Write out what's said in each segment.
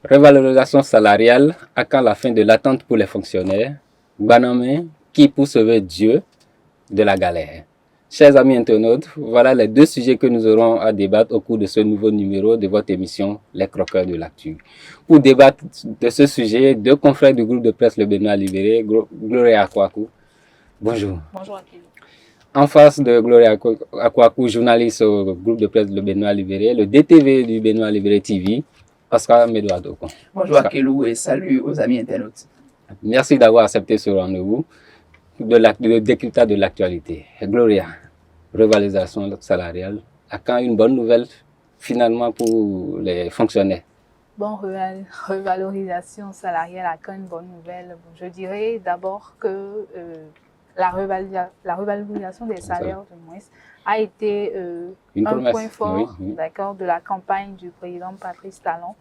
Revalorisation salariale, à quand la fin de l'attente pour les fonctionnaires? Banamé, qui pour sauver Dieu de la galère? Chers amis internautes, voilà les deux sujets que nous aurons à débattre au cours de ce nouveau numéro de votre émission Les Croqueurs de l'Actu. Pour débattre de ce sujet, deux confrères du groupe de presse Le Benoît Libéré, Gloria Akwaku. Bonjour. Bonjour Akilou. En face de Gloria Akwaku, journaliste au groupe de presse Le Benoît Libéré, le DTV du Benoît Libéré TV, Oscar Medouadoko. Bonjour Akilou et salut aux amis internautes. Merci d'avoir accepté ce rendez-vous de décryptage de l'actualité. Gloria, revalorisation salariale, à quand une bonne nouvelle finalement pour les fonctionnaires? Bon, revalorisation salariale, à quand une bonne nouvelle? Je dirais d'abord que la revalorisation des salaires, du moins, a été un point fort, oui. D'accord, de la campagne du président Patrice Talon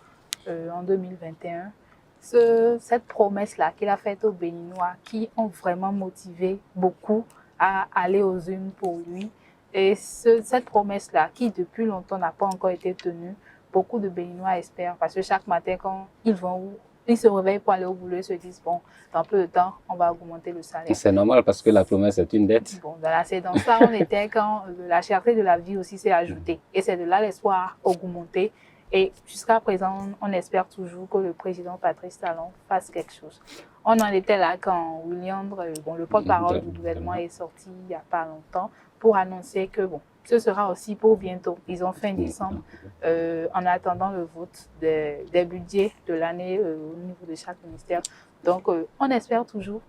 en 2021. Cette promesse-là qu'il a faite aux Béninois qui ont vraiment motivé beaucoup à aller aux urnes pour lui. Et cette promesse-là qui depuis longtemps n'a pas encore été tenue, beaucoup de Béninois espèrent parce que chaque matin quand ils se réveillent pour aller au boulot, ils se disent bon, dans peu de temps, on va augmenter le salaire. C'est normal parce que la promesse est une dette. Bon, c'est dans ça on était quand la cherté de la vie aussi s'est ajoutée. Et c'est de là l'espoir augmenté. Et jusqu'à présent, on espère toujours que le président Patrice Talon fasse quelque chose. On en était là quand William, le porte-parole du gouvernement, est sorti il n'y a pas longtemps pour annoncer que bon, ce sera aussi pour bientôt. Ils ont fin décembre en attendant le vote des budgets de l'année au niveau de chaque ministère. Donc, on espère toujours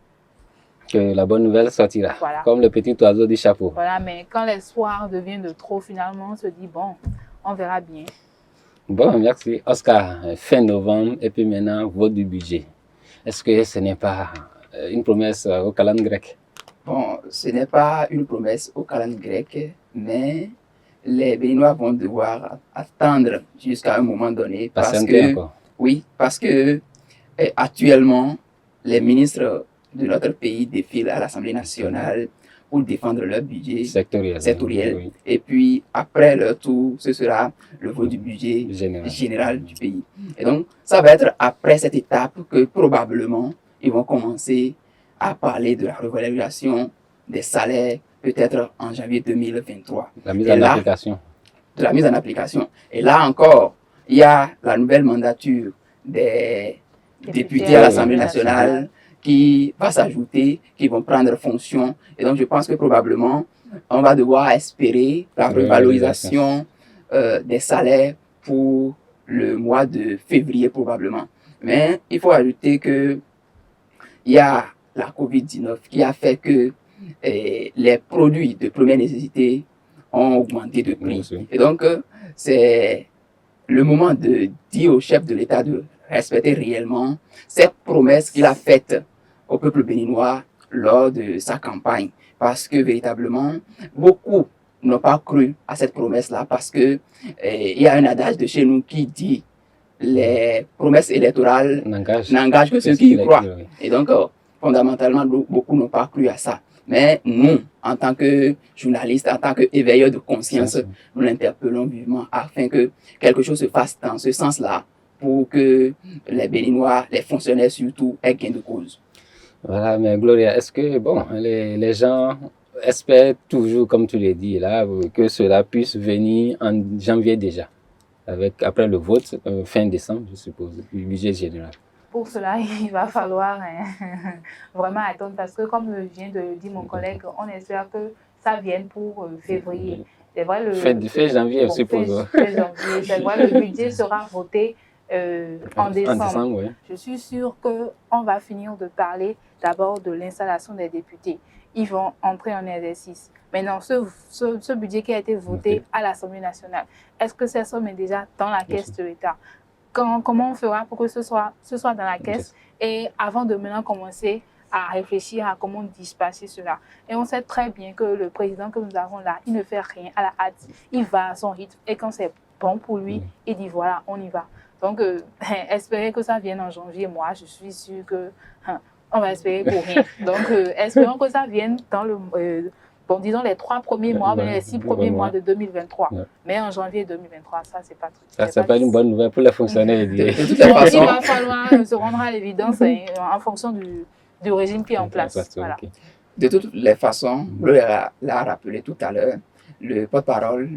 que la bonne nouvelle sortira, voilà. Comme le petit oiseau du chapeau. Voilà, mais quand l'espoir devient de trop, finalement, on se dit, bon, on verra bien. Bon, merci. Oscar, fin novembre, et puis maintenant, vote du budget. Est-ce que ce n'est pas une promesse au calendrier grec? Bon, ce n'est pas une promesse au calendrier grec, mais les Béninois vont devoir attendre jusqu'à un moment donné. Parce que actuellement, les ministres de notre pays défilent à l'Assemblée nationale pour défendre leur budget sectoriel. Oui. Et puis, après leur tour, ce sera le vote du budget général du pays. Et donc, ça va être après cette étape que probablement, ils vont commencer à parler de la revalorisation des salaires, peut-être en janvier 2023. La mise en application. De la mise en application. Et là encore, il y a la nouvelle mandature des députés à l'Assemblée nationale qui va s'ajouter, qui vont prendre fonction. Et donc, je pense que probablement, on va devoir espérer la revalorisation des salaires pour le mois de février probablement. Mais il faut ajouter que il y a la COVID-19 qui a fait que les produits de première nécessité ont augmenté de prix. Et donc, c'est le moment de dire au chef de l'État de respecter réellement cette promesse qu'il a faite au peuple béninois lors de sa campagne. Parce que véritablement, beaucoup n'ont pas cru à cette promesse-là parce que il y a un adage de chez nous qui dit les promesses électorales n'engagent que ceux qui y croient. Et donc, fondamentalement, beaucoup n'ont pas cru à ça. Mais nous, en tant que journalistes, en tant qu'éveilleurs de conscience, nous l'interpellons vivement afin que quelque chose se fasse dans ce sens-là pour que les Béninois, les fonctionnaires surtout, aient gain de cause. Voilà, mais Gloria, est-ce que les gens espèrent toujours, comme tu l'as dit là, que cela puisse venir en janvier déjà, après le vote, fin décembre, je suppose, du budget général? Pour cela, il va falloir vraiment attendre parce que, comme vient de le dire mon collègue, on espère que ça vienne pour février. C'est vrai, fin janvier, je suppose. C'est vrai, le budget sera voté en décembre. Oui. Je suis sûre qu'on va finir de parler d'abord de l'installation des députés. Ils vont entrer en exercice. Maintenant, ce budget qui a été voté à l'Assemblée nationale, est-ce que cette somme est déjà dans la caisse de l'État? Comment on fera pour que ce soit dans la caisse et avant de maintenant commencer à réfléchir à comment disperser cela. Et on sait très bien que le président que nous avons là, il ne fait rien à la hâte. Il va à son rythme et quand c'est bon pour lui, il dit voilà, on y va. Donc, espérer que ça vienne en janvier, moi, je suis sûre que on va espérer pour rien. Donc, espérons que ça vienne bon, disons les 3 premiers mois, mais les 6 premiers mois de 2023. Ouais. Mais en janvier 2023, ça, c'est pas tout. Ça, c'est pas une bonne nouvelle pour les fonctionnaires. De toutes les Donc, il façons, va falloir se rendre à l'évidence en fonction du régime qui est en place. Voilà. Ok. de toutes les façons, l'a rappelé tout à l'heure, le porte-parole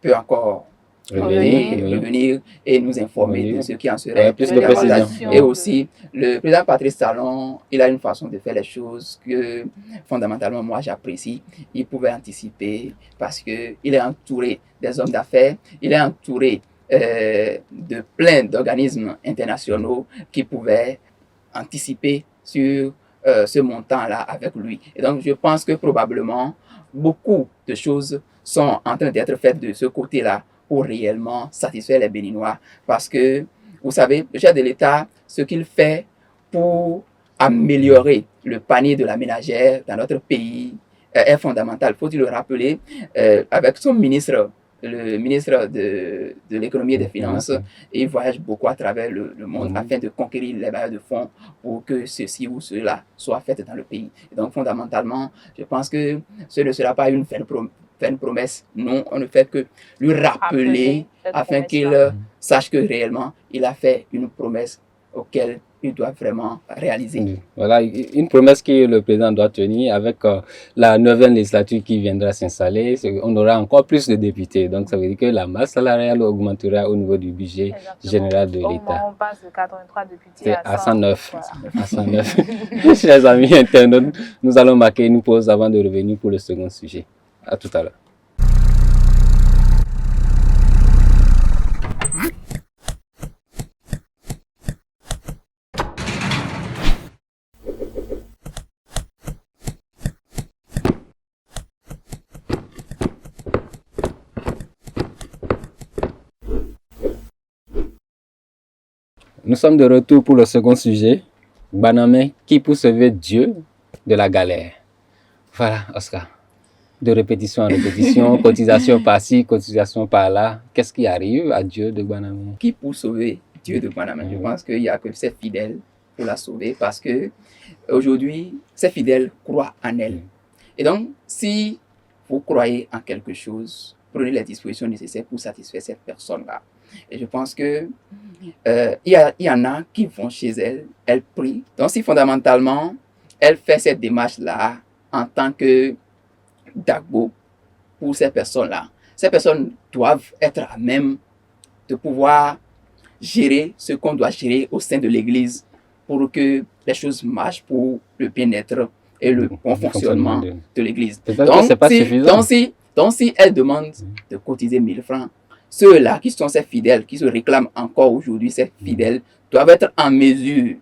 peut encore revenir et nous informer de ce qui en serait plus de précision. Et aussi, le président Patrice Talon, il a une façon de faire les choses que fondamentalement moi j'apprécie. Il pouvait anticiper parce qu'il est entouré des hommes d'affaires, il est entouré de plein d'organismes internationaux qui pouvaient anticiper sur ce montant-là avec lui. Et donc, je pense que probablement, beaucoup de choses sont en train d'être faites de ce côté-là pour réellement satisfaire les Béninois. Parce que, vous savez, le chef de l'État, ce qu'il fait pour améliorer le panier de la ménagère dans notre pays est fondamental. Faut-il le rappeler, avec son ministre, le ministre de l'économie et des finances, il voyage beaucoup à travers le monde afin de conquérir les bailleurs de fonds pour que ceci ou cela soit fait dans le pays. Et donc, fondamentalement, je pense que ce ne sera pas une promesse. Non, on ne fait que lui rappeler afin qu'il sache que réellement, il a fait une promesse auquel il doit vraiment réaliser. Voilà, une promesse que le président doit tenir avec la nouvelle législature qui viendra s'installer. On aura encore plus de députés. Donc, ça veut dire que la masse salariale augmentera au niveau du budget général de l'État. On passe de 83 députés à 109. Voilà. À 109. Chers amis internautes, nous allons marquer une pause avant de revenir pour le second sujet. À tout à l'heure. Nous sommes de retour pour le second sujet. Banamé, qui peut sauver Dieu de la galère? Voilà, Oscar. De répétition en répétition, cotisation par-ci, cotisation par-là. Qu'est-ce qui arrive à Dieu de Banamé? Qui peut sauver Dieu de Banamé? Je pense qu'il n'y a que ses fidèles pour la sauver parce que aujourd'hui, ses fidèles croient en elle. Et donc, si vous croyez en quelque chose, prenez les dispositions nécessaires pour satisfaire cette personne-là. Et je pense que il y en a qui vont chez elle, elle prie. Donc, si fondamentalement, elle fait cette démarche-là en tant que Dagbo pour ces personnes-là, ces personnes doivent être à même de pouvoir gérer ce qu'on doit gérer au sein de l'Église pour que les choses marchent pour le bien-être et le bon fonctionnement de l'Église. Donc, si elle demande de cotiser 1000 francs, ceux-là qui sont ses fidèles, qui se réclament encore aujourd'hui, ces fidèles, doivent être en mesure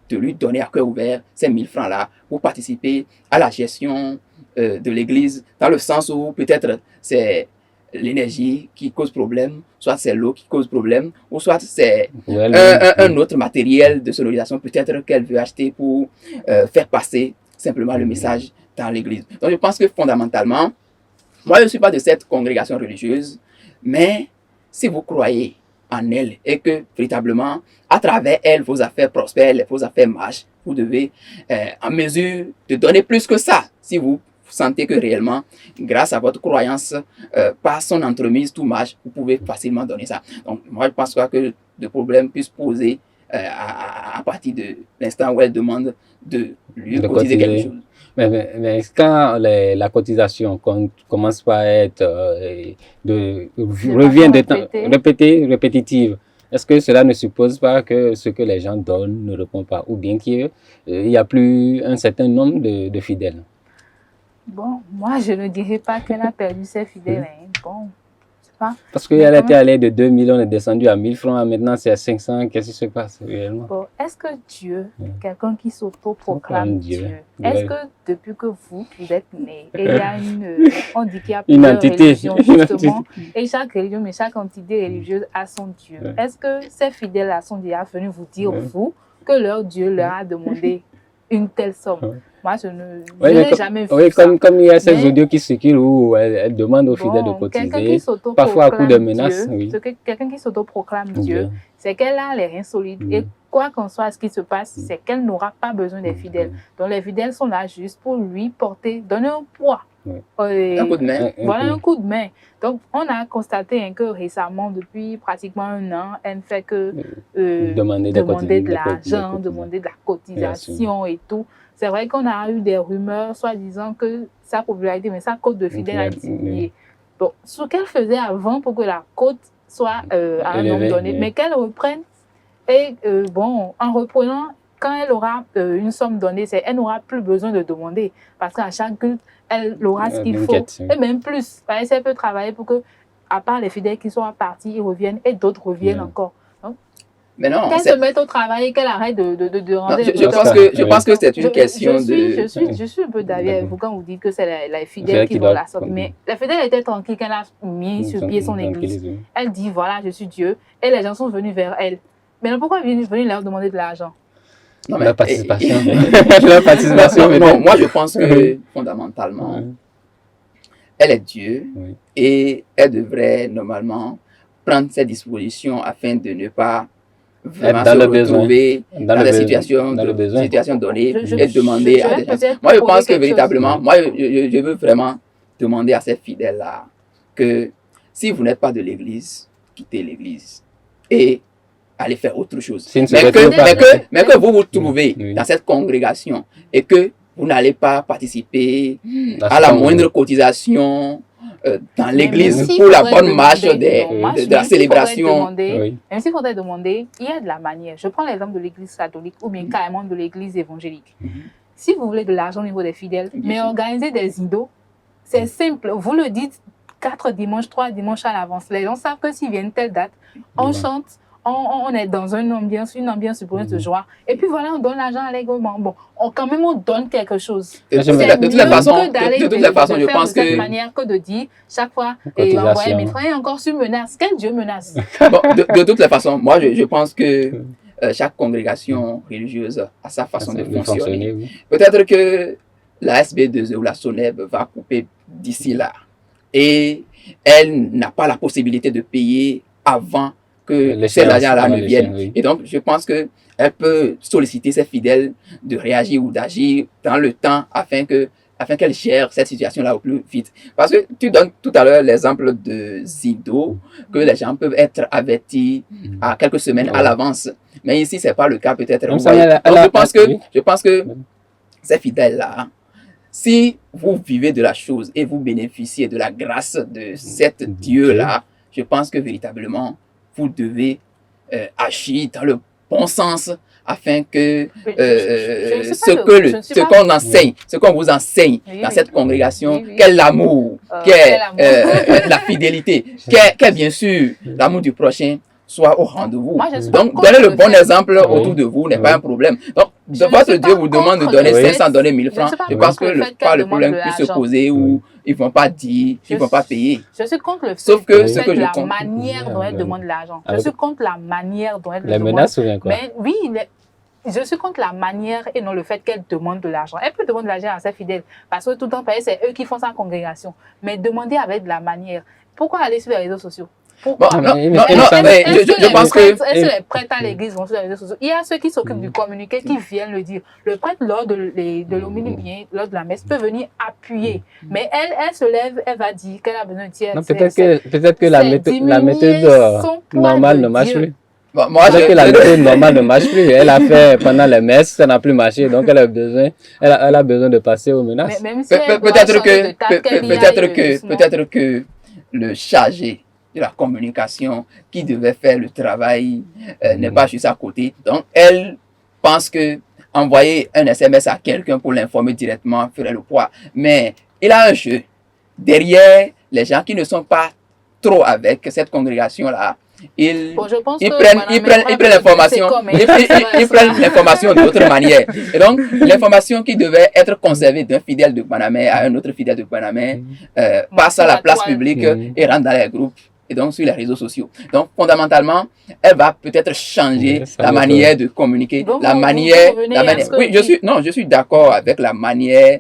de lui donner à cœur ouvert ces 1000 francs-là pour participer à la gestion de l'Église, dans le sens où peut-être c'est l'énergie qui cause problème, soit c'est l'eau qui cause problème, ou soit c'est un autre matériel de sonorisation peut-être qu'elle veut acheter pour faire passer simplement le message dans l'Église. Donc je pense que fondamentalement, moi je ne suis pas de cette congrégation religieuse, mais si vous croyez en elle et que véritablement, à travers elle, vos affaires prospèrent, vos affaires marchent, vous devez en mesure de donner plus que ça. Si vous sentez que réellement, grâce à votre croyance, par son entremise, tout marche, vous pouvez facilement donner ça. Donc, moi, je pense pas que le problème puisse poser à partir de l'instant où elle demande de lui cotiser quelque chose. Mais quand la cotisation commence par être revient de temps répétitive, est-ce que cela ne suppose pas que ce que les gens donnent ne répond pas, ou bien qu'il n'y a plus un certain nombre de fidèles? Bon, moi je ne dirais pas qu'elle a perdu ses fidèles. Bon, c'est pas. Parce qu'elle était allée de 2000, on est descendu à 1000 francs, maintenant c'est à 500. Qu'est-ce qui se passe réellement? Bon, est-ce que Dieu, quelqu'un qui s'auto-proclame Dieu, est-ce que depuis que vous êtes né, il y a on dit qu'il y a plusieurs religions justement, et chaque religion, mais chaque entité religieuse a son Dieu. Est-ce que ces fidèles-là sont déjà venus vous dire, vous, que leur Dieu leur a demandé une telle somme? Moi, je n'ai jamais vu ça. Comme il y a ces audios qui circulent où elle demande aux fidèles de cotiser, parfois à coup de menaces. Quelqu'un qui s'autoproclame Dieu, c'est qu'elle a les reins solides. Et quoi qu'en soit ce qui se passe, c'est qu'elle n'aura pas besoin des fidèles. Donc les fidèles sont là juste pour lui porter, donner un poids Un coup de main. Voilà, un coup de main. Donc, on a constaté que récemment, depuis pratiquement 1 an, elle ne fait que demander de l'argent, demander de la cotisation et tout. C'est vrai qu'on a eu des rumeurs, soi-disant que sa popularité, mais sa cote de fidèles a diminué. Bon, ce qu'elle faisait avant pour que la cote soit à un nombre donné, mais qu'elle reprenne. Et bon, en reprenant, quand elle aura une somme donnée, elle n'aura plus besoin de demander. Parce qu'à chaque culte, elle aura ce qu'il faut. Et même plus. Parce qu'elle peut travailler pour que, à part les fidèles qui sont partis, ils reviennent et d'autres reviennent encore. Donc, mais non, qu'elle se mette au travail et qu'elle arrête de rendre. Je pense que c'est une question de. Je suis un peu d'avis avec vous quand vous dites que c'est les fidèles qui vont la sortir. Mais la fidèle était tranquille quand elle a mis sur pied son église. Elle dit voilà, je suis Dieu. Et les gens sont venus vers elle. Mais pourquoi venir leur demander de l'argent? Non, mais la participation. La participation. Non, moi je pense que fondamentalement, elle est Dieu et elle devrait normalement prendre ses dispositions afin de ne pas vraiment se retrouver dans des situations données et demander à des gens. Moi je pense que véritablement, je veux vraiment demander à ces fidèles-là que si vous n'êtes pas de l'église, quittez l'église et aller faire autre chose. Mais que vous vous trouvez dans cette congrégation et que vous n'allez pas participer à la moindre cotisation dans l'église pour la bonne marche de la célébration. Même s'il faudrait demander, il y a de la manière. Je prends l'exemple de l'église catholique ou bien carrément de l'église évangélique. Si vous voulez de l'argent au niveau des fidèles, mais organisez des idoles, c'est simple. Vous le dites 4 dimanches, 3 dimanches à l'avance. Les gens savent que s'ils viennent telle date, on chante. On est dans une ambiance de joie. Et puis voilà, on donne l'argent allègrement. Bon, quand même, on donne quelque chose. De toute façon, je pense que... de cette manière que de dire chaque fois, et envoyer mes frères encore sur menace. Quel Dieu menace? Bon, de toutes les façons, moi, je pense que chaque congrégation religieuse a sa façon de fonctionner. Peut-être que la SB2E ou la SONEB va couper d'ici là. Et elle n'a pas la possibilité de payer avant que ces agents-là ne viennent. Et donc, je pense qu'elle peut solliciter ses fidèles de réagir ou d'agir dans le temps afin qu'elle gère cette situation-là au plus vite. Parce que tu donnes tout à l'heure l'exemple de Zido, que les gens peuvent être avertis à quelques semaines à l'avance. Mais ici, ce n'est pas le cas peut-être. Donc, je pense que ces fidèles-là, si vous vivez de la chose et vous bénéficiez de la grâce de cet Dieu-là, je pense que véritablement, vous devez agir dans le bon sens afin que ce qu'on enseigne, ce qu'on vous enseigne dans cette congrégation, qu'est l'amour, qu'est la fidélité, qu'est bien sûr l'amour du prochain, soit au rendez-vous. Donc, donner le bon exemple autour de vous n'est pas un problème. Donc, votre Dieu vous demande de donner 500, donner 1000 francs. Je pense que le problème puisse se poser ou ils ne vont pas dire, ils ne vont pas payer. Je suis contre le fait la manière dont elle demande l'argent. Je suis contre la manière dont elle demande. Les menaces ou bien quoi? Mais oui, je suis contre la manière et non le fait qu'elle demande de l'argent. Elle peut demander de l'argent à ses fidèles parce que tout le temps, c'est eux qui font sa congrégation. Mais demander avec de la manière. Pourquoi aller sur les réseaux sociaux? Pourquoi? Je pense que... Est-ce que les prêtres à l'église vont sur les réseaux sociaux? Il y a ceux qui s'occupent du communiqué qui viennent le dire. Le prêtre, lors de l'homilie, lors de la messe, peut venir appuyer. Mais elle se lève, elle va dire qu'elle a besoin de tiers. Peut-être que la méthode normale ne marche plus. Bon, moi, la méthode normale ne marche plus. Elle a fait pendant les messes, ça n'a plus marché, donc elle a besoin de passer aux menaces. Peut-être que le chargé de la communication qui devait faire le travail n'est pas juste à côté. Donc, elle pense que envoyer un SMS à quelqu'un pour l'informer directement ferait le poids. Mais il a un jeu. Derrière les gens qui ne sont pas trop avec cette congrégation-là, ils prennent l'information d'autre manière. Et donc, l'information qui devait être conservée d'un fidèle de Guanamé à un autre fidèle de Guanamé passe à la place publique et rentre dans les groupes et donc sur les réseaux sociaux. Donc, fondamentalement, elle va peut-être changer la manière de communiquer, Oui, je suis d'accord avec la manière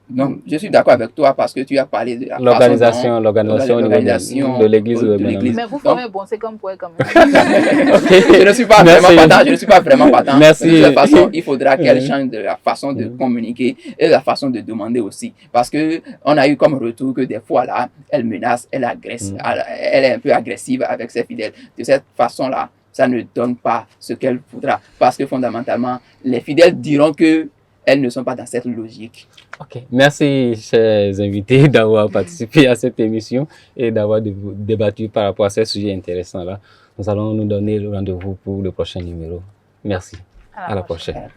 Non, je suis d'accord avec toi parce que tu as parlé de l'organisation au niveau de l'église. Mais vous formez bon, c'est comme pour quand même. Je ne suis pas vraiment partant. Merci. De toute façon, il faudra qu'elle change de la façon de communiquer et de la façon de demander aussi. Parce que on a eu comme retour que des fois là, elle menace, elle agresse, elle est un peu agressive avec ses fidèles. De cette façon-là, ça ne donne pas ce qu'elle voudra. Parce que fondamentalement, les fidèles diront que elles ne sont pas dans cette logique. Ok, merci chers invités d'avoir participé à cette émission et d'avoir débattu par rapport à ces sujets intéressants-là. Nous allons nous donner le rendez-vous pour le prochain numéro. Merci. À la prochaine.